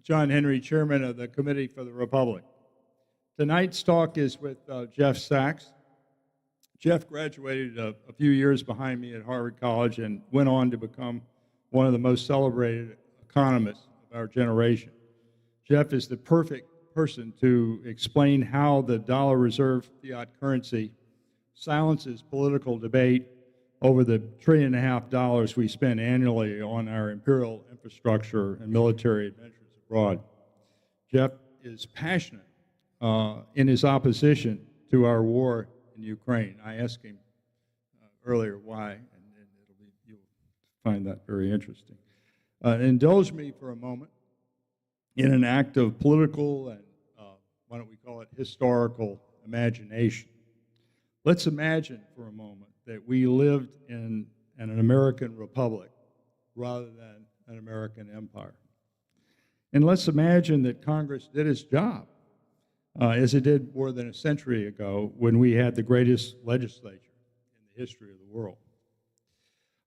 John Henry, Chairman of the Committee for the Republic. Tonight's talk is with Jeff Sachs. Jeff graduated a few years behind me at Harvard College and went on to become one of the most celebrated economists of our generation. Jeff is the perfect person to explain how the dollar reserve fiat currency silences political debate over the $1.5 trillion we spend annually on our imperial infrastructure and military adventures abroad. Jeff is passionate in his opposition to our war in Ukraine. I asked him earlier why, and you'll find that very interesting. Indulge me for a moment in an act of political and, why don't we call it, historical imagination. Let's imagine for a moment that we lived in an American republic rather than an American empire. And let's imagine that Congress did its job, as it did more than a century ago when we had the greatest legislature in the history of the world.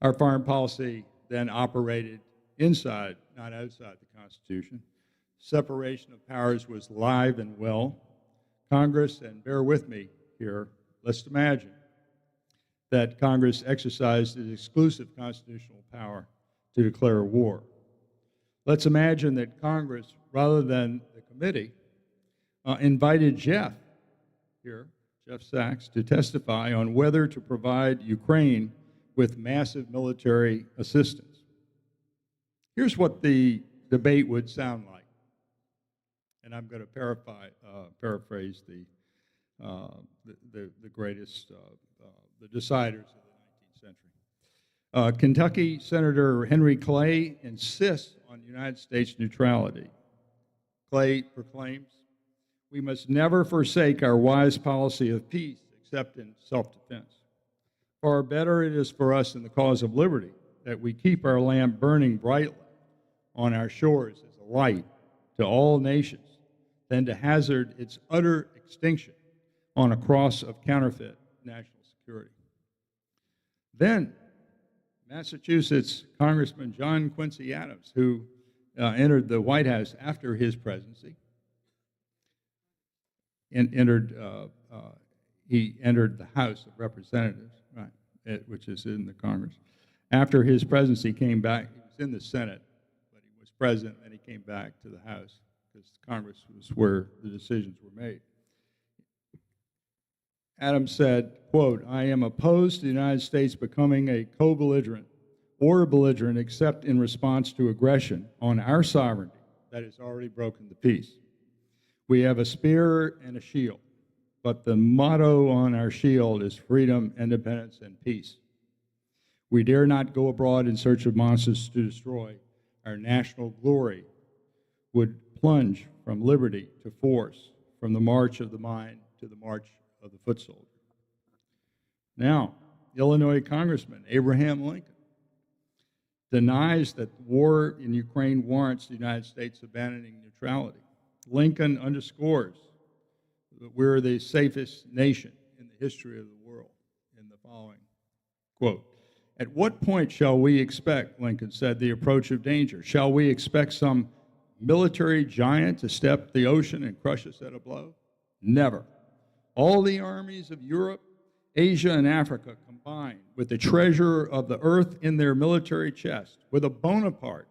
Our foreign policy then operated inside, not outside the Constitution. Separation of powers was live and well. Congress, and bear with me here, let's imagine that Congress exercised its exclusive constitutional power to declare war. Let's imagine that Congress, rather than the committee, invited Jeff Sachs, to testify on whether to provide Ukraine with massive military assistance. Here's what the debate would sound like, and I'm going to paraphrase the greatest, the deciders of the 19th century. Kentucky Senator Henry Clay insists on United States neutrality. Clay proclaims, "We must never forsake our wise policy of peace except in self-defense. Far better it is for us in the cause of liberty that we keep our lamp burning brightly on our shores as a light to all nations than to hazard its utter extinction on a cross of counterfeit national security." Then, Massachusetts Congressman John Quincy Adams, who entered the White House after his presidency, he entered the House of Representatives, right, which is in the Congress. After his presidency, came back. He was in the Senate, but he was president, and he came back to the House because Congress was where the decisions were made. Adams said, quote, "I am opposed to the United States becoming a co-belligerent or a belligerent except in response to aggression on our sovereignty that has already broken the peace. We have a spear and a shield, but the motto on our shield is freedom, independence, and peace. We dare not go abroad in search of monsters to destroy. Our national glory would plunge from liberty to force, from the march of the mind to the march of the foot soldier." Now, Illinois Congressman Abraham Lincoln denies that the war in Ukraine warrants the United States abandoning neutrality. Lincoln underscores that we're the safest nation in the history of the world in the following quote, "At what point shall we expect," Lincoln said, "the approach of danger? Shall we expect some military giant to step the ocean and crush us at a blow? Never. All the armies of Europe, Asia, and Africa combined with the treasure of the earth in their military chest, with a Bonaparte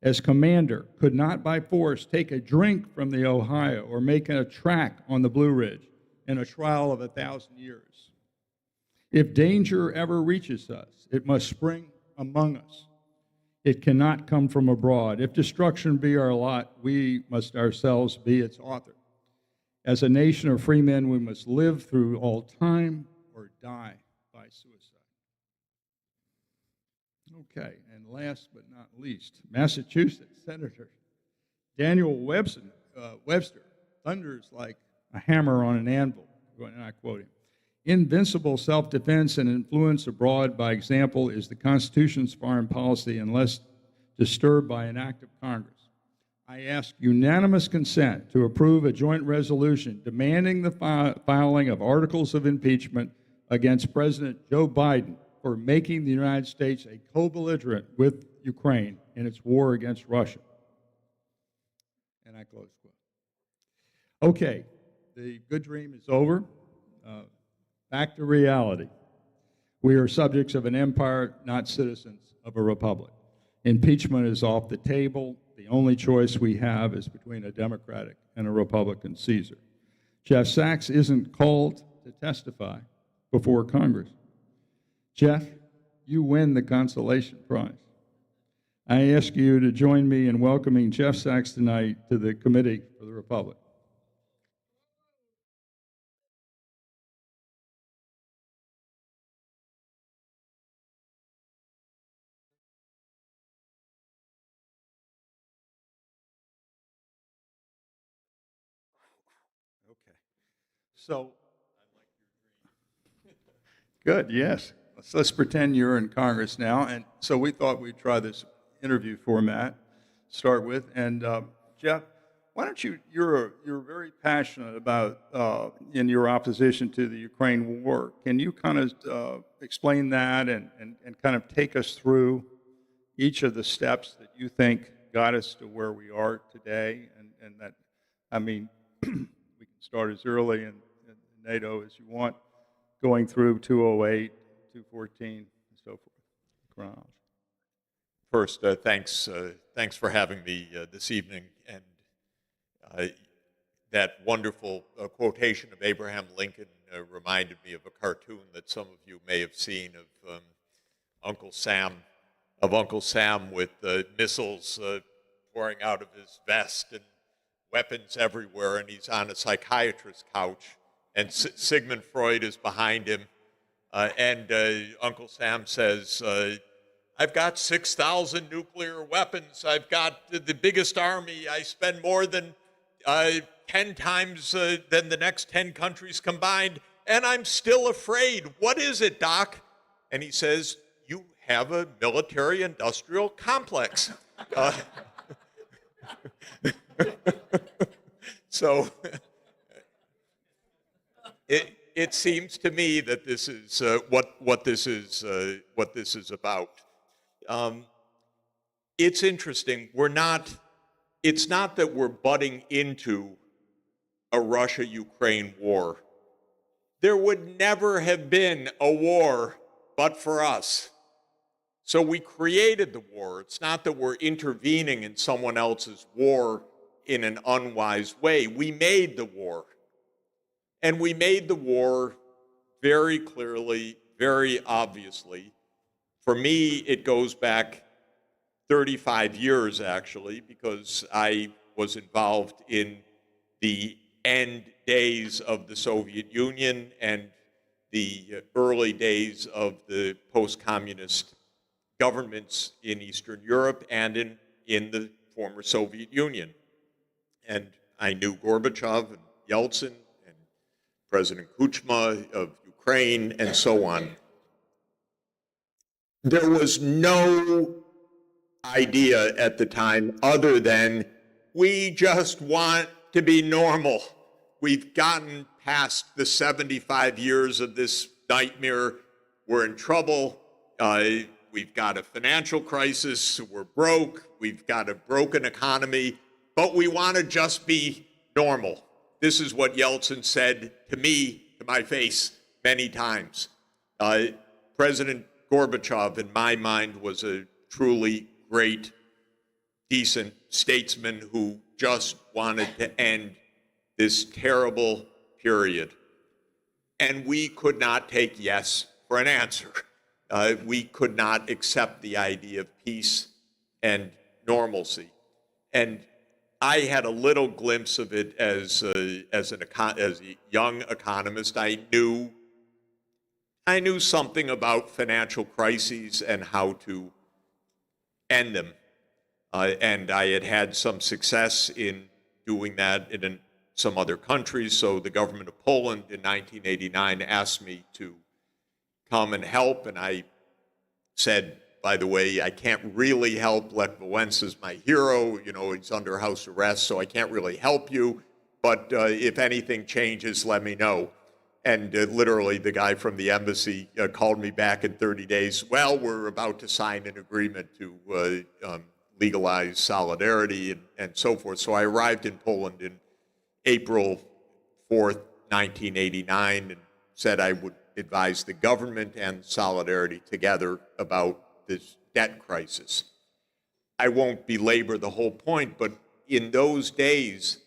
as commander, could not by force take a drink from the Ohio or make a track on the Blue Ridge in a trial of 1,000 years. If danger ever reaches us, it must spring among us. It cannot come from abroad. If destruction be our lot, we must ourselves be its author. As a nation of free men, we must live through all time or die by suicide." Okay, and last but not least, Massachusetts Senator Daniel Webster thunders like a hammer on an anvil, and I quote him, "Invincible self-defense and influence abroad by example is the Constitution's foreign policy unless disturbed by an act of Congress. I ask unanimous consent to approve a joint resolution demanding the filing of articles of impeachment against President Joe Biden for making the United States a co-belligerent with Ukraine in its war against Russia." And I close quote. Okay, the good dream is over. Back to reality. We are subjects of an empire, not citizens of a republic. Impeachment is off the table. The only choice we have is between a Democratic and a Republican Caesar. Jeff Sachs isn't called to testify before Congress. Jeff, you win the consolation prize. I ask you to join me in welcoming Jeff Sachs tonight to the Committee for the Republic. Okay. So, good, yes. Let's pretend you're in Congress now. And so we thought we'd try this interview format, start with. And Jeff, why don't you're very passionate about, in your opposition to the Ukraine war. Can you kind of explain that and kind of take us through each of the steps that you think got us to where we are today? And that, I mean, we can start as early in NATO as you want, going through 208, 214, and so forth. Chronology. First, thanks for having me this evening. And that wonderful quotation of Abraham Lincoln reminded me of a cartoon that some of you may have seen of Uncle Sam with missiles pouring out of his vest and weapons everywhere, and he's on a psychiatrist's couch, and Sigmund Freud is behind him, and Uncle Sam says, I've got 6,000 nuclear weapons. I've got the biggest army. I spend more than 10 times than the next 10 countries combined, and I'm still afraid. What is it, Doc? And he says, you have a military-industrial complex. So it seems to me that this is what this is about. It's interesting. It's not that we're butting into a Russia-Ukraine war. There would never have been a war but for us. So we created the war. It's not that we're intervening in someone else's war in an unwise way. We made the war. And we made the war very clearly, very obviously. For me, it goes back 35 years, actually, because I was involved in the end days of the Soviet Union and the early days of the post-communist governments in Eastern Europe and in the former Soviet Union. And I knew Gorbachev and Yeltsin and President Kuchma of Ukraine and so on. There was no idea at the time other than we just want to be normal. We've gotten past the 75 years of this nightmare. We're in trouble. We've got a financial crisis. We're broke. We've got a broken economy. But we want to just be normal. This is what Yeltsin said to me, to my face, many times. President Gorbachev, in my mind, was a truly great, decent statesman who just wanted to end this terrible period. And we could not take yes for an answer. We could not accept the idea of peace and normalcy. And I had a little glimpse of it as a young economist. I knew something about financial crises and how to end them. And I had had some success in doing that in some other countries. So the government of Poland in 1989 asked me to come and help. And I said, by the way, I can't really help. Lech Wałęsa's my hero. You know, he's under house arrest, so I can't really help you. But if anything changes, let me know. And literally, the guy from the embassy called me back in 30 days. Well, we're about to sign an agreement to legalize solidarity and so forth. So I arrived in Poland in April 4th, 1989, and said I would advise the government and Solidarity together about this debt crisis. I won't belabor the whole point, but in those days,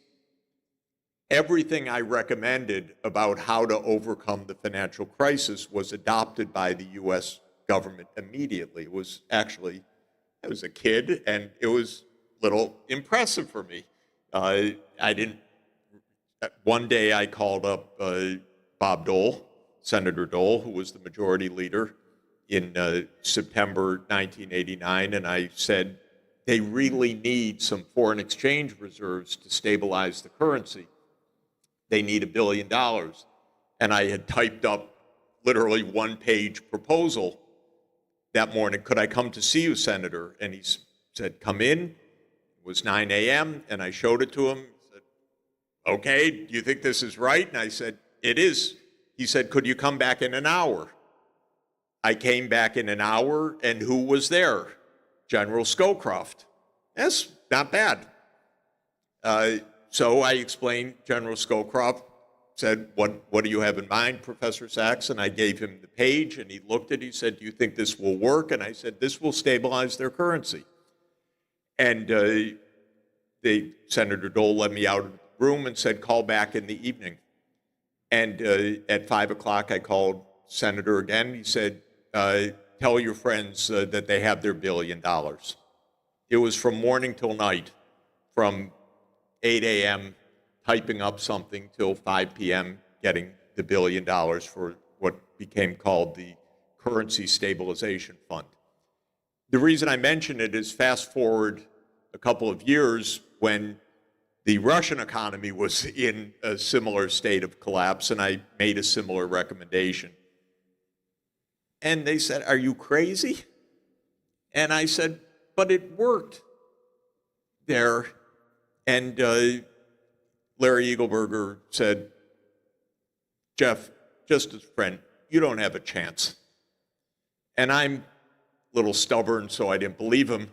everything I recommended about how to overcome the financial crisis was adopted by the U.S. government immediately. It was actually, I was a kid, and it was a little impressive for me. One day I called up Bob Dole, Senator Dole, who was the majority leader in September 1989, and I said, they really need some foreign exchange reserves to stabilize the currency. They need $1 billion. And I had typed up literally one-page proposal that morning. Could I come to see you, Senator? And he said, come in. It was 9 a.m., and I showed it to him. He said, okay, do you think this is right? And I said, it is. He said, could you come back in an hour? I came back in an hour, and who was there? General Scowcroft. That's not bad. So I explained, General Scowcroft said, what do you have in mind, Professor Sachs? And I gave him the page, and he looked at it. He said, do you think this will work? And I said, this will stabilize their currency. And Senator Dole led me out of the room and said, call back in the evening. And at 5 o'clock, I called Senator again. He said, tell your friends that they have their $1 billion. It was from morning till night, from 8 a.m. typing up something till 5 p.m. getting the $1 billion for what became called the Currency Stabilization Fund. The reason I mention it is fast forward a couple of years when the Russian economy was in a similar state of collapse, and I made a similar recommendation. And they said, are you crazy? And I said, but it worked there. And Larry Eagleburger said, Jeff, just as a friend, you don't have a chance. And I'm a little stubborn, so I didn't believe him.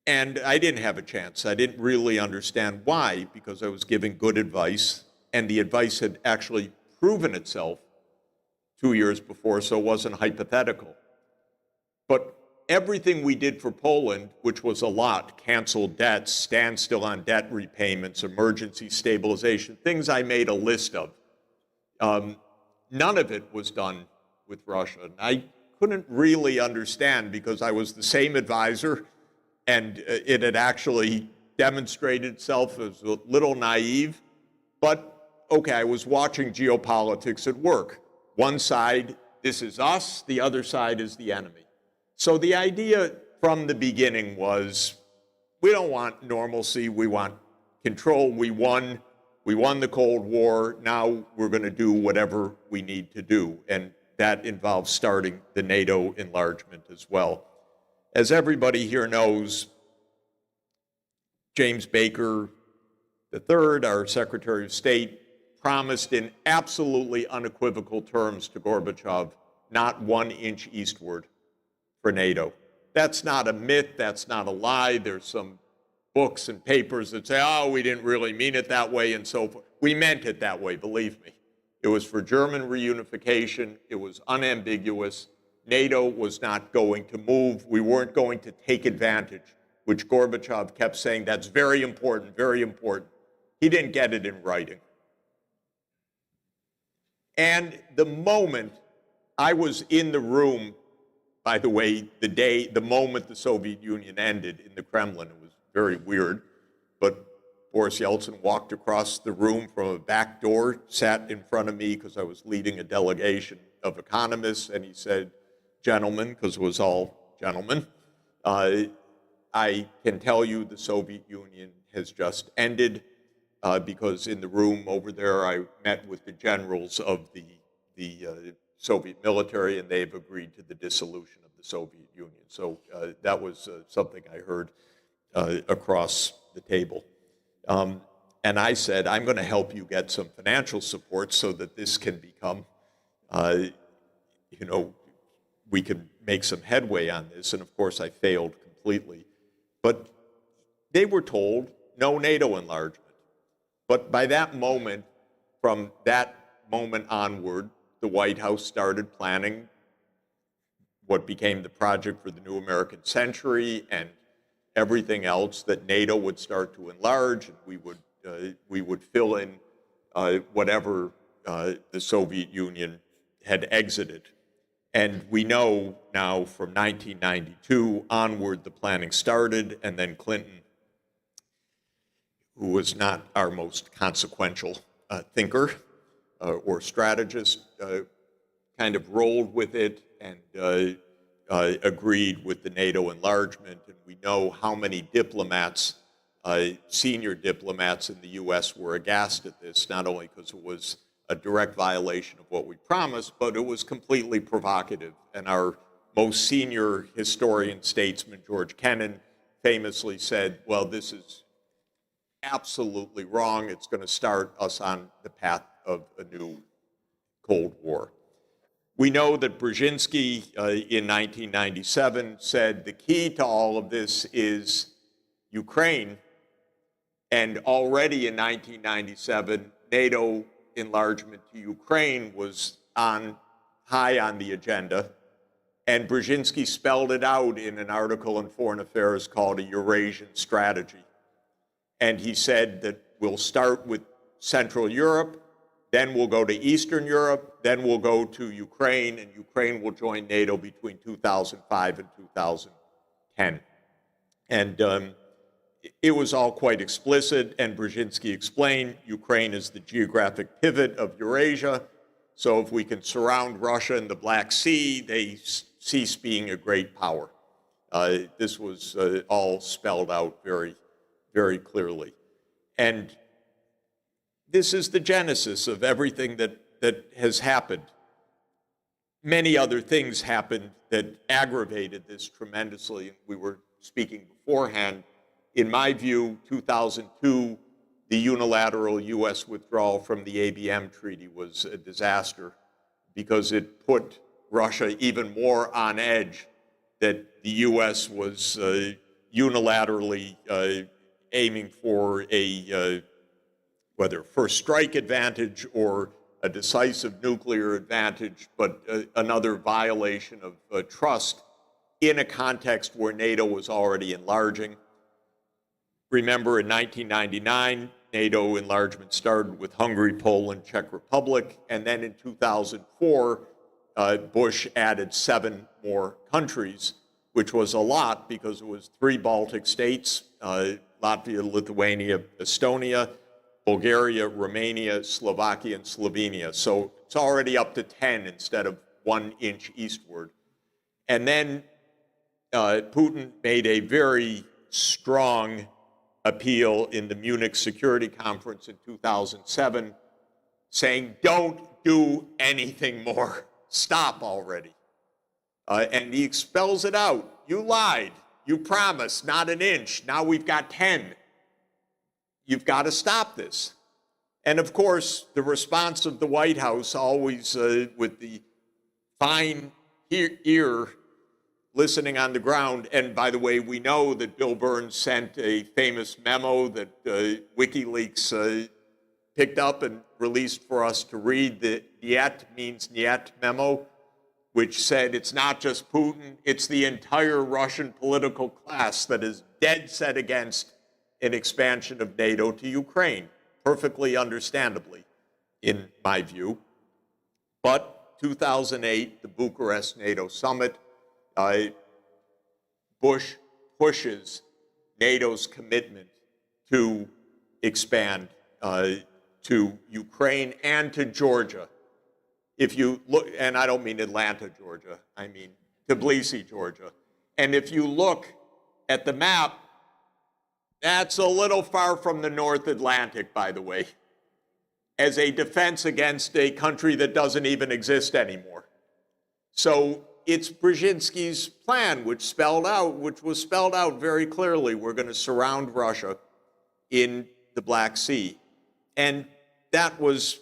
And I didn't have a chance. I didn't really understand why, because I was giving good advice, and the advice had actually proven itself 2 years before, so it wasn't hypothetical. But everything we did for Poland, which was a lot, canceled debts, standstill on debt repayments, emergency stabilization, things I made a list of, none of it was done with Russia. And I couldn't really understand, because I was the same advisor, and it had actually demonstrated itself as a little naive. But, okay, I was watching geopolitics at work. One side, this is us, the other side is the enemy. So the idea from the beginning was, we don't want normalcy, we want control. We won the Cold War, now we're going to do whatever we need to do. And that involves starting the NATO enlargement as well. As everybody here knows, James Baker III, our Secretary of State, promised in absolutely unequivocal terms to Gorbachev, not 1 inch eastward for NATO. That's not a myth, that's not a lie. There's some books and papers that say, oh, we didn't really mean it that way and so forth. We meant it that way, believe me. It was for German reunification, it was unambiguous. NATO was not going to move. We weren't going to take advantage, which Gorbachev kept saying, that's very important, very important. He didn't get it in writing. And the moment I was in the room, by the way, the moment the Soviet Union ended in the Kremlin, it was very weird, but Boris Yeltsin walked across the room from a back door, sat in front of me because I was leading a delegation of economists, and he said, gentlemen, because it was all gentlemen, I can tell you the Soviet Union has just ended, because in the room over there I met with the generals of the Soviet military, and they've agreed to the dissolution of the Soviet Union. So that was something I heard across the table. And I said, I'm going to help you get some financial support so that this can become, we can make some headway on this. And of course, I failed completely. But they were told no NATO enlargement. But by that moment, from that moment onward, the White House started planning what became the Project for the New American Century and everything else, that NATO would start to enlarge, and we would fill in whatever the Soviet Union had exited. And we know now from 1992 onward the planning started, and then Clinton, who was not our most consequential thinker or strategist, kind of rolled with it and agreed with the NATO enlargement. And we know how many diplomats, senior diplomats in the U.S. were aghast at this, not only because it was a direct violation of what we promised, but it was completely provocative. And our most senior historian statesman, George Kennan, famously said, well, this is absolutely wrong. It's going to start us on the path of a new Cold War. We know that Brzezinski in 1997 said the key to all of this is Ukraine. And already in 1997, NATO enlargement to Ukraine was high on the agenda. And Brzezinski spelled it out in an article in Foreign Affairs called A Eurasian Strategy. And he said that we'll start with Central Europe, then we'll go to Eastern Europe, then we'll go to Ukraine, and Ukraine will join NATO between 2005 and 2010. And it was all quite explicit, and Brzezinski explained Ukraine is the geographic pivot of Eurasia, so if we can surround Russia in the Black Sea, they cease being a great power. This was all spelled out very, very clearly. And this is the genesis of everything that has happened. Many other things happened that aggravated this tremendously. We were speaking beforehand. In my view, 2002, the unilateral U.S. withdrawal from the ABM treaty was a disaster because it put Russia even more on edge that the U.S. was unilaterally aiming for a whether first strike advantage or a decisive nuclear advantage, but another violation of trust in a context where NATO was already enlarging. Remember, in 1999, NATO enlargement started with Hungary, Poland, Czech Republic, and then in 2004, Bush added 7 more countries, which was a lot because it was 3 Baltic states, Latvia, Lithuania, Estonia, Bulgaria, Romania, Slovakia, and Slovenia. So it's already up to 10 instead of 1 inch eastward. And then Putin made a very strong appeal in the Munich Security Conference in 2007, saying, don't do anything more. Stop already. And he spells it out. You lied. You promised not an inch. Now we've got 10. You've got to stop this. And of course, the response of the White House, always with the fine ear listening on the ground. And by the way, we know that Bill Burns sent a famous memo that WikiLeaks picked up and released for us to read. The Niet means Niet memo, which said it's not just Putin, it's the entire Russian political class that is dead set against an expansion of NATO to Ukraine, perfectly understandably, in my view. But 2008, the Bucharest NATO summit, Bush pushes NATO's commitment to expand to Ukraine and to Georgia. If you look, and I don't mean Atlanta, Georgia, I mean Tbilisi, Georgia. And if you look at the map, that's a little far from the North Atlantic, by the way, as a defense against a country that doesn't even exist anymore. So it's Brzezinski's plan, which was spelled out very clearly. We're going to surround Russia in the Black Sea. And that was,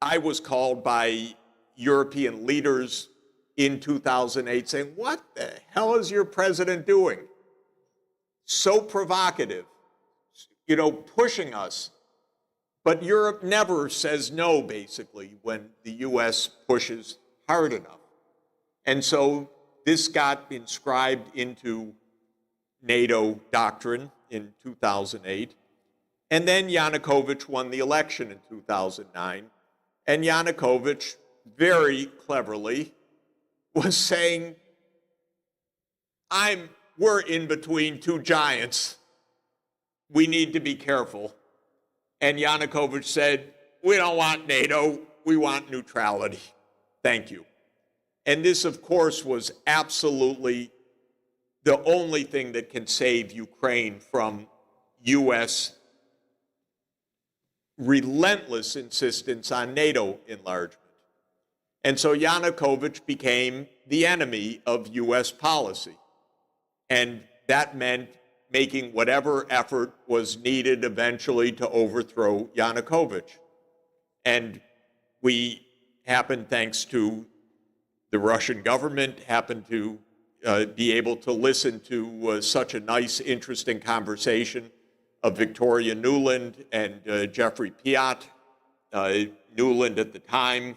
I was called by European leaders in 2008 saying, what the hell is your president doing? so provocative, pushing us. But Europe never says no, basically, when the U.S. pushes hard enough. And so this got inscribed into NATO doctrine in 2008. And then Yanukovych won the election in 2009. And Yanukovych, very cleverly, was saying, we're in between two giants. We need to be careful. And Yanukovych said, we don't want NATO, we want neutrality. Thank you. And this, of course, was absolutely the only thing that can save Ukraine from U.S. relentless insistence on NATO enlargement. And so Yanukovych became the enemy of U.S. policy. And that meant making whatever effort was needed eventually to overthrow Yanukovych. And we happened, thanks to the Russian government, happened to be able to listen to such a nice, interesting conversation of Victoria Nuland and Jeffrey Piat. Nuland at the time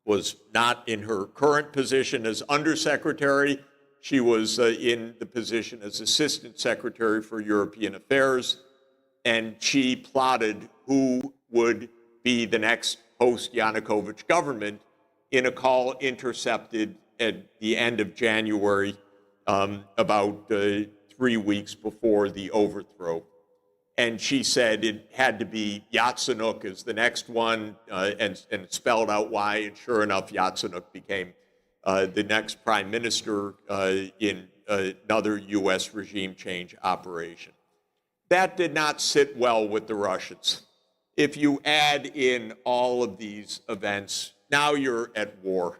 was not in her current position as undersecretary. She was in the position as Assistant Secretary for European Affairs, and she plotted who would be the next post-Yanukovych government in a call intercepted at the end of January, about 3 weeks before the overthrow. And she said it had to be Yatsenyuk as the next one, and spelled out why, and sure enough, Yatsenyuk became the next prime minister in another U.S. regime change operation. That did not sit well with the Russians. If you add in all of these events, now you're at war.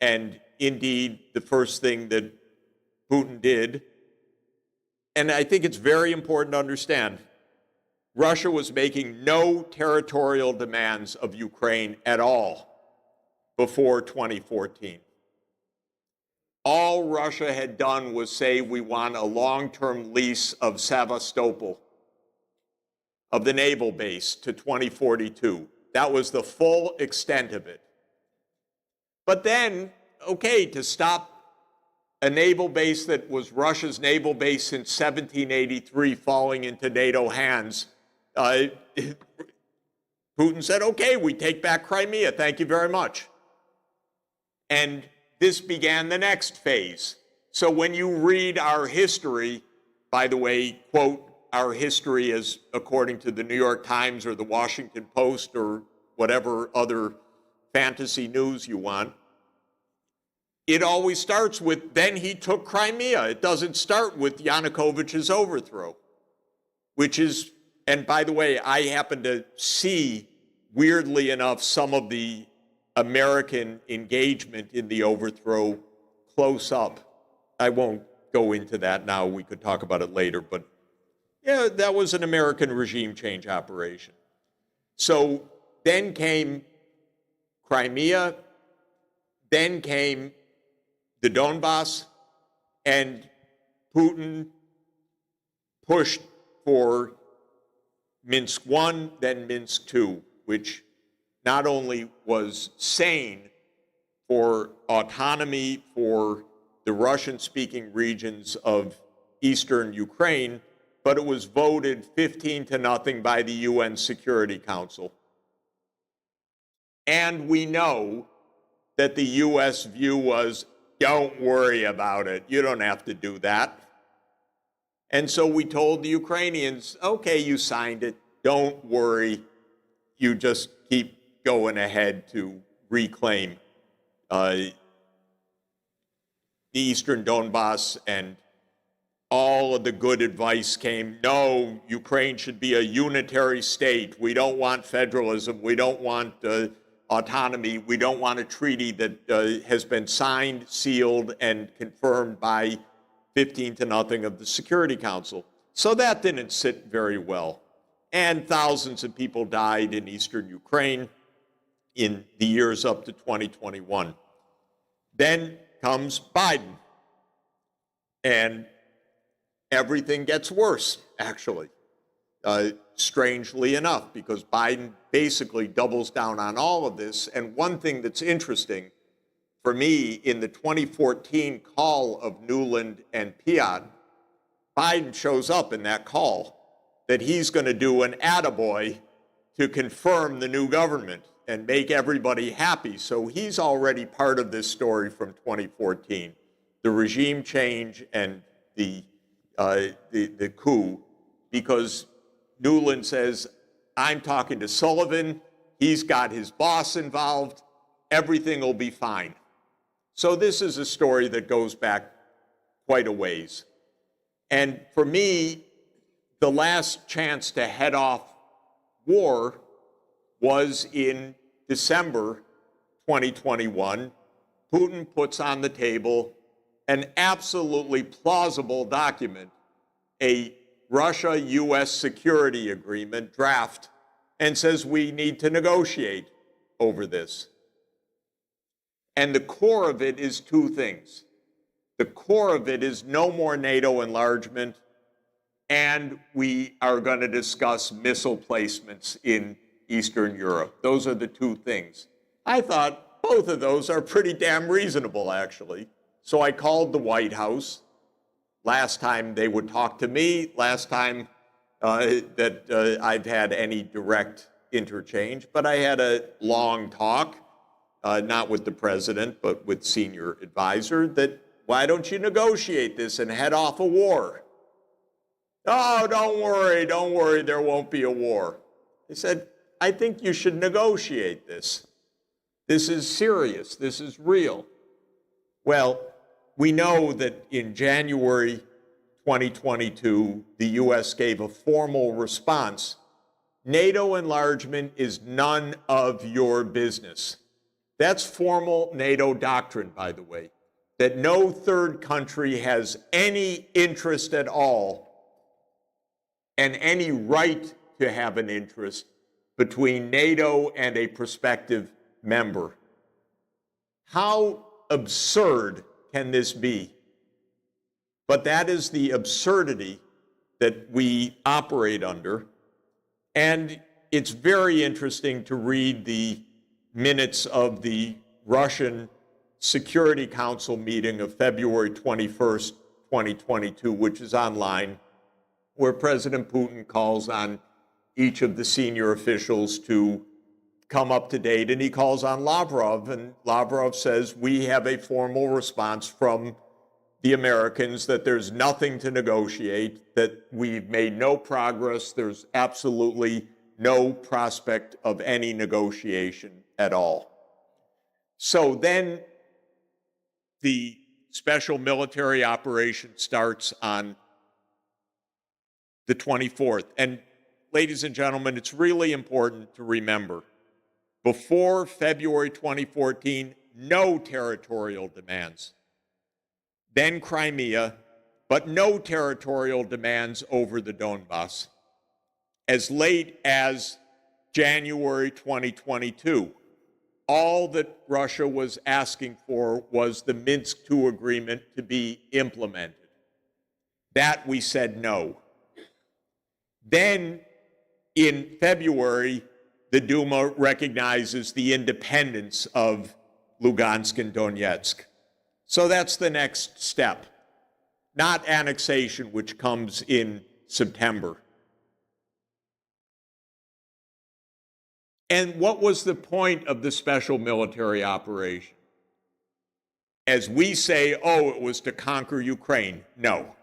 And indeed, the first thing that Putin did, and I think it's very important to understand, Russia was making no territorial demands of Ukraine at all before 2014. All Russia had done was say, we want a long-term lease of Sevastopol, of the naval base, to 2042. That was the full extent of it. But then, okay, to stop a naval base that was Russia's naval base since 1783 falling into NATO hands, Putin said, okay, we take back Crimea, thank you very much. And this began the next phase. So when you read our history, by the way, quote, our history is according to the New York Times or the Washington Post or whatever other fantasy news you want, it always starts with, then he took Crimea. It doesn't start with Yanukovych's overthrow, which is, and by the way, I happen to see, weirdly enough, some of the American engagement in the overthrow close up. I won't go into that now. We could talk about it later, but yeah, that was an American regime change operation. So then came Crimea, then came the Donbass, and Putin pushed for Minsk I, then Minsk II, which not only was sane for autonomy for the Russian-speaking regions of eastern Ukraine, but it was voted 15-0 by the UN Security Council. And we know that the US view was, don't worry about it, you don't have to do that. And so we told the Ukrainians, okay, you signed it, don't worry, you just keep going ahead to reclaim the eastern Donbass, and all of the good advice came, no, Ukraine should be a unitary state. We don't want federalism. We don't want autonomy. We don't want a treaty that has been signed, sealed, and confirmed by 15-0 of the Security Council. So that didn't sit very well. And thousands of people died in eastern Ukraine in the years up to 2021. Then comes Biden. And everything gets worse, actually, strangely enough, because Biden basically doubles down on all of this. And one thing that's interesting for me, in the 2014 call of Newland and Piot, Biden shows up in that call that he's going to do an attaboy to confirm the new government and make everybody happy. So he's already part of this story from 2014, the regime change and the coup, because Newland says, I'm talking to Sullivan, he's got his boss involved, everything will be fine. So this is a story that goes back quite a ways. And for me, the last chance to head off war was in December 2021. Putin puts on the table an absolutely plausible document, a Russia-US security agreement draft, and says we need to negotiate over this. And the core of it is two things. The core of it is no more NATO enlargement, and we are going to discuss missile placements in Eastern Europe. Those are the two things. I thought both of those are pretty damn reasonable, actually. So I called the White House. Last time they would talk to me, last time that I've had any direct interchange, but I had a long talk, not with the president, but with senior advisor, that why don't you negotiate this and head off a war? Oh, don't worry, there won't be a war. I said, I think you should negotiate this. This is serious, this is real. Well, we know that in January 2022, the US gave a formal response. NATO enlargement is none of your business. That's formal NATO doctrine, by the way, that no third country has any interest at all and any right to have an interest between NATO and a prospective member. How absurd can this be? But that is the absurdity that we operate under. And it's very interesting to read the minutes of the Russian Security Council meeting of February 21st, 2022, which is online, where President Putin calls on each of the senior officials to come up to date, and he calls on Lavrov, and Lavrov says, we have a formal response from the Americans that there's nothing to negotiate, that we've made no progress, there's absolutely no prospect of any negotiation at all. So then the special military operation starts on the 24th. And ladies and gentlemen, it's really important to remember, before February 2014, no territorial demands. Then Crimea, but no territorial demands over the Donbass. As late as January 2022, all that Russia was asking for was the Minsk II agreement to be implemented. That we said no. Then in February, the Duma recognizes the independence of Lugansk and Donetsk. So that's the next step, not annexation, which comes in September. And what was the point of the special military operation? As we say, oh, it was to conquer Ukraine. No.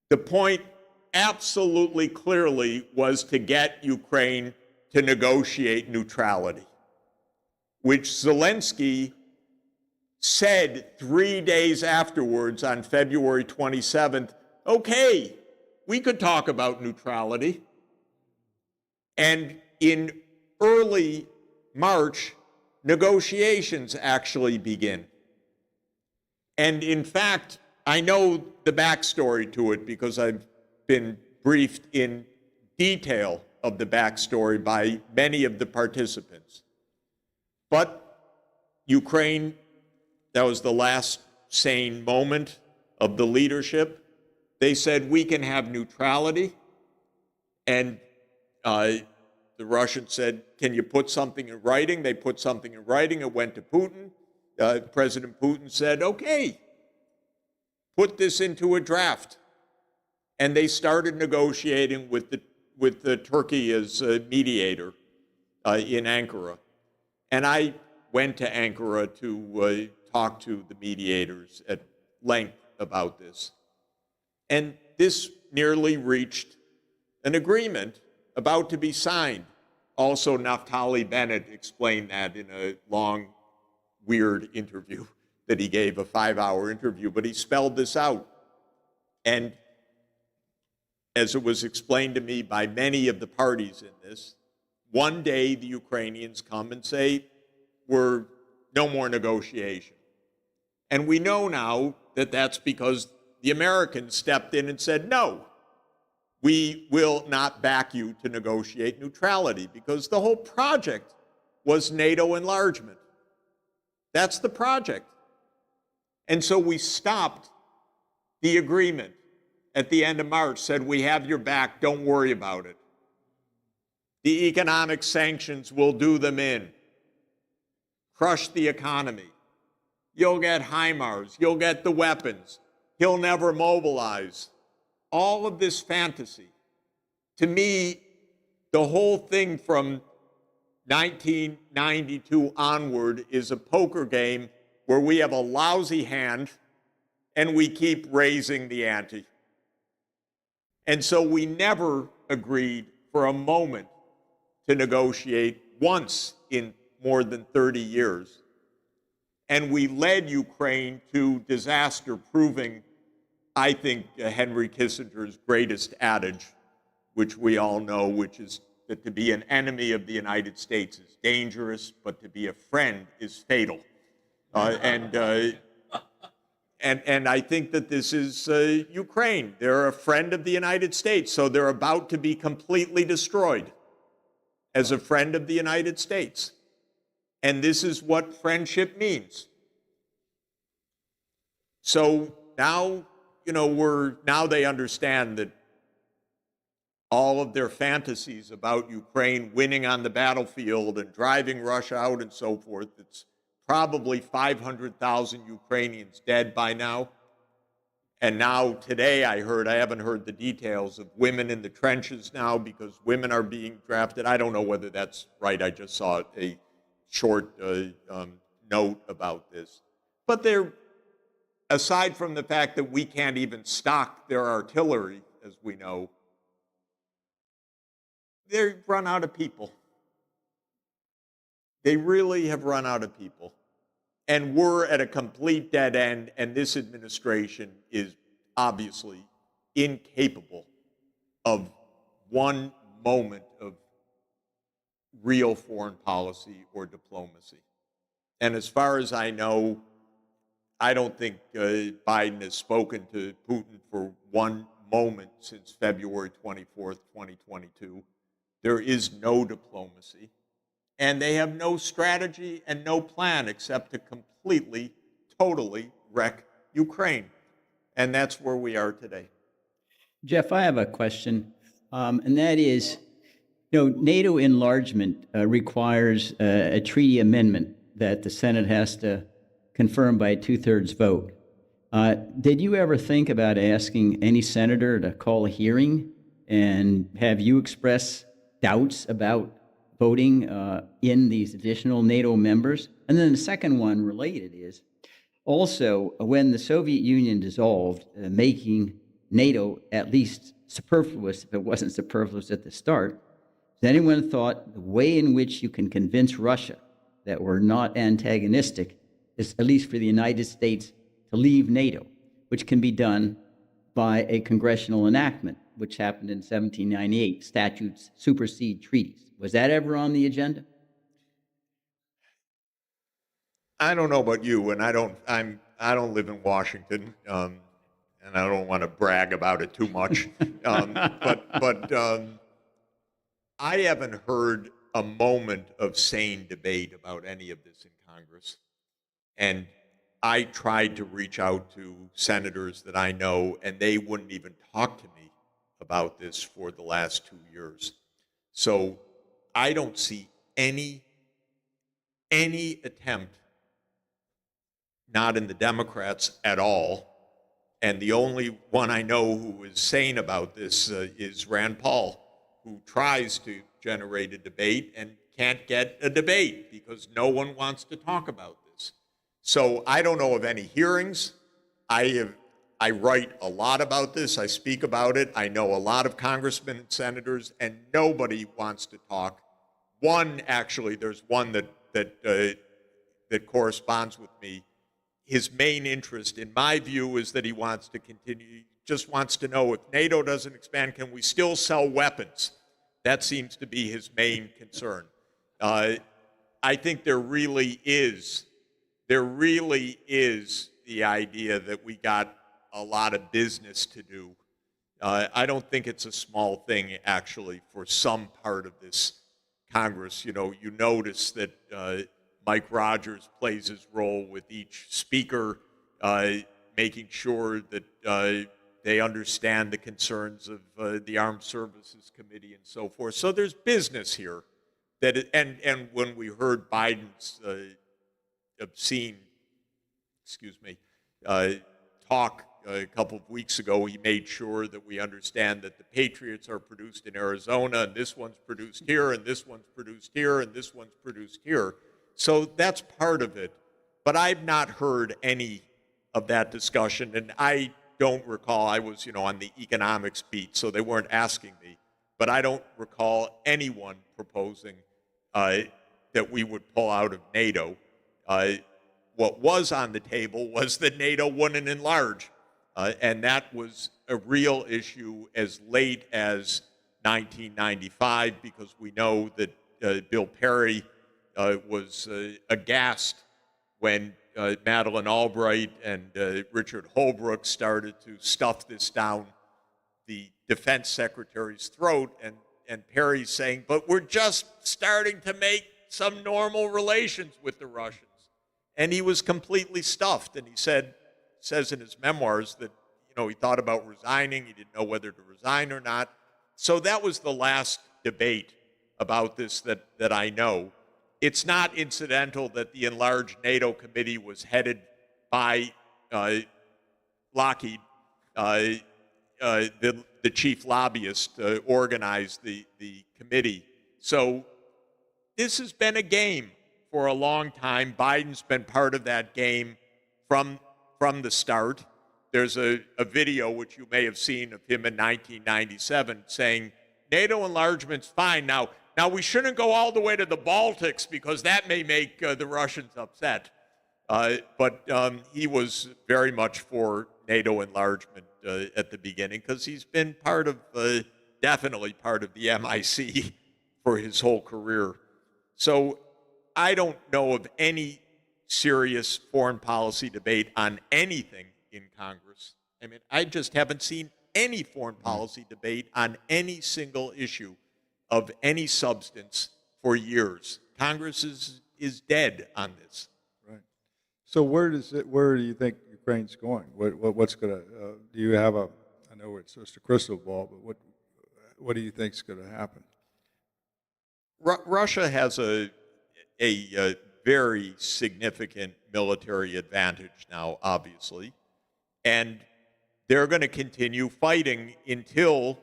The point absolutely clearly was to get Ukraine to negotiate neutrality, which Zelensky said 3 days afterwards on February 27th, okay, we could talk about neutrality. And in early March, negotiations actually begin. And in fact, I know the backstory to it because I've been briefed in detail of the backstory by many of the participants. But Ukraine, that was the last sane moment of the leadership. They said, we can have neutrality. And the Russians said, can you put something in writing? They put something in writing. It went to Putin. President Putin said, okay, put this into a draft. And they started negotiating with Turkey as a mediator in Ankara. And I went to Ankara to talk to the mediators at length about this. And this nearly reached an agreement about to be signed. Also, Naftali Bennett explained that in a long, weird interview that he gave, a 5-hour interview, but he spelled this out. And as it was explained to me by many of the parties in this, one day the Ukrainians come and say, we're no more negotiation. And we know now that that's because the Americans stepped in and said, no, we will not back you to negotiate neutrality, because the whole project was NATO enlargement. That's the project. And so we stopped the agreement at the end of March, said, we have your back, don't worry about it. The economic sanctions, will do them in. Crush the economy. You'll get HIMARS, you'll get the weapons. He'll never mobilize. All of this fantasy. To me, the whole thing from 1992 onward is a poker game where we have a lousy hand and we keep raising the ante. And so we never agreed for a moment to negotiate once in more than 30 years. And we led Ukraine to disaster, proving, I think, Henry Kissinger's greatest adage, which we all know, which is that to be an enemy of the United States is dangerous, but to be a friend is fatal. And I think that this is Ukraine. They're a friend of the United States, so they're about to be completely destroyed as a friend of the United States. And this is what friendship means. So now, now they understand that all of their fantasies about Ukraine winning on the battlefield and driving Russia out and so forth, it's probably 500,000 Ukrainians dead by now. And now today I haven't heard the details of women in the trenches now because women are being drafted. I don't know whether that's right. I just saw a short note about this. But they're, aside from the fact that we can't even stock their artillery, as we know, they've run out of people. They really have run out of people. And we're at a complete dead end, and this administration is obviously incapable of one moment of real foreign policy or diplomacy. And as far as I know, I don't think Biden has spoken to Putin for one moment since February 24th, 2022. There is no diplomacy. And they have no strategy and no plan except to completely, totally wreck Ukraine. And that's where we are today. Jeff, I have a question, and that is, NATO enlargement requires a treaty amendment that the Senate has to confirm by a 2/3 vote. Did you ever think about asking any senator to call a hearing, and have you expressed doubts about voting in these additional NATO members? And then the second one related is, also, when the Soviet Union dissolved, making NATO at least superfluous, if it wasn't superfluous at the start, has anyone thought the way in which you can convince Russia that we're not antagonistic is, at least for the United States, to leave NATO, which can be done by a congressional enactment, which happened in 1798. Statutes supersede treaties. Was that ever on the agenda? I don't know about you, and I don't live in Washington, and I don't want to brag about it too much. But I haven't heard a moment of sane debate about any of this in Congress, and I tried to reach out to senators that I know, and they wouldn't even talk to me about this for the last 2 years. So I don't see any attempt, not in the Democrats at all. And the only one I know who is sane about this is Rand Paul, who tries to generate a debate and can't get a debate because no one wants to talk about this. So I don't know of any hearings. I write a lot about this. I speak about it. I know a lot of congressmen and senators, and nobody wants to talk. There's one that corresponds with me. His main interest, in my view, is that he wants to continue. He just wants to know if NATO doesn't expand, can we still sell weapons? That seems to be his main concern. I think there really is the idea that we got a lot of business to do. I don't think it's a small thing, actually, for some part of this Congress. You notice that Mike Rogers plays his role with each speaker, making sure that they understand the concerns of the Armed Services Committee and so forth. So there's business here. And when we heard Biden's obscene, talk a couple of weeks ago, he made sure that we understand that the Patriots are produced in Arizona, and this one's produced here, and this one's produced here, and this one's produced here. So that's part of it. But I've not heard any of that discussion, and I don't recall. I was, on the economics beat, so they weren't asking me. But I don't recall anyone proposing that we would pull out of NATO. What was on the table was that NATO wouldn't enlarge. And that was a real issue as late as 1995, because we know that Bill Perry was aghast when Madeleine Albright and Richard Holbrooke started to stuff this down the defense secretary's throat, and Perry's saying, but we're just starting to make some normal relations with the Russians. And he was completely stuffed, and he says in his memoirs that he thought about resigning. He didn't know whether to resign or not. So that was the last debate about this that I know. It's not incidental that the enlarged NATO committee was headed by Lockheed, the chief lobbyist, organized the committee. So this has been a game for a long time. Biden's been part of that game from the start. There's a video which you may have seen of him in 1997 saying, NATO enlargement's fine. Now we shouldn't go all the way to the Baltics because that may make the Russians upset. But he was very much for NATO enlargement at the beginning, because he's been definitely part of the MIC for his whole career. So I don't know of any serious foreign policy debate on anything in Congress. I mean, I just haven't seen any foreign policy debate on any single issue of any substance for years. Congress is dead on this. Right. So where do you think Ukraine's going? What's going to? Do you have I know it's just a crystal ball, but what do you think is going to happen? Russia has a very significant military advantage now, obviously, and they're going to continue fighting until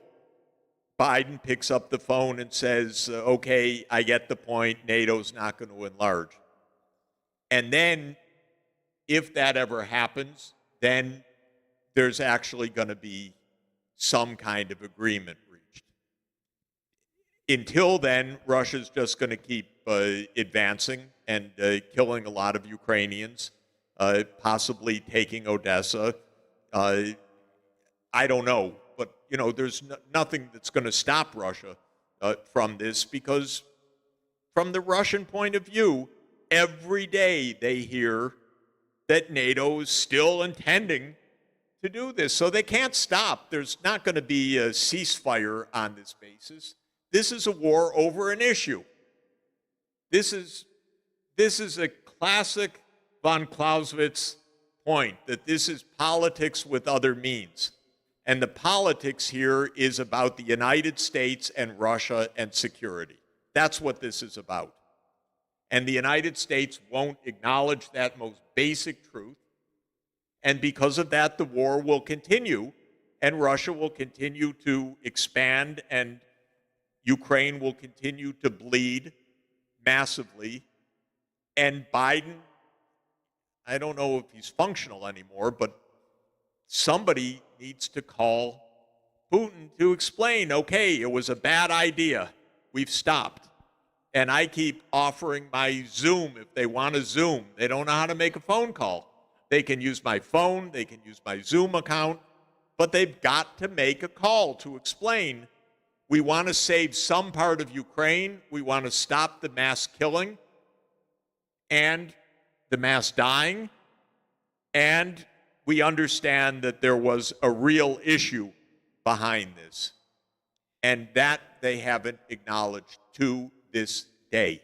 Biden picks up the phone and says, okay, I get the point, NATO's not going to enlarge. And then, if that ever happens, then there's actually going to be some kind of agreement reached. Until then, Russia's just going to keep advancing and killing a lot of Ukrainians, possibly taking Odessa. I don't know, but there's nothing that's going to stop Russia from this, because from the Russian point of view, every day they hear that NATO is still intending to do this. So they can't stop. There's not going to be a ceasefire on this basis. This is a war over an issue. This is a classic von Clausewitz point that this is politics with other means. And the politics here is about the United States and Russia and security. That's what this is about. And the United States won't acknowledge that most basic truth. And because of that, the war will continue, and Russia will continue to expand, and Ukraine will continue to bleed massively. And Biden, I don't know if he's functional anymore, but somebody needs to call Putin to explain, okay, it was a bad idea. We've stopped. And I keep offering my Zoom if they want to Zoom. They don't know how to make a phone call. They can use my phone, they can use my Zoom account, but they've got to make a call to explain, we want to save some part of Ukraine, we want to stop the mass killing and the mass dying, and we understand that there was a real issue behind this, and that they haven't acknowledged to this day.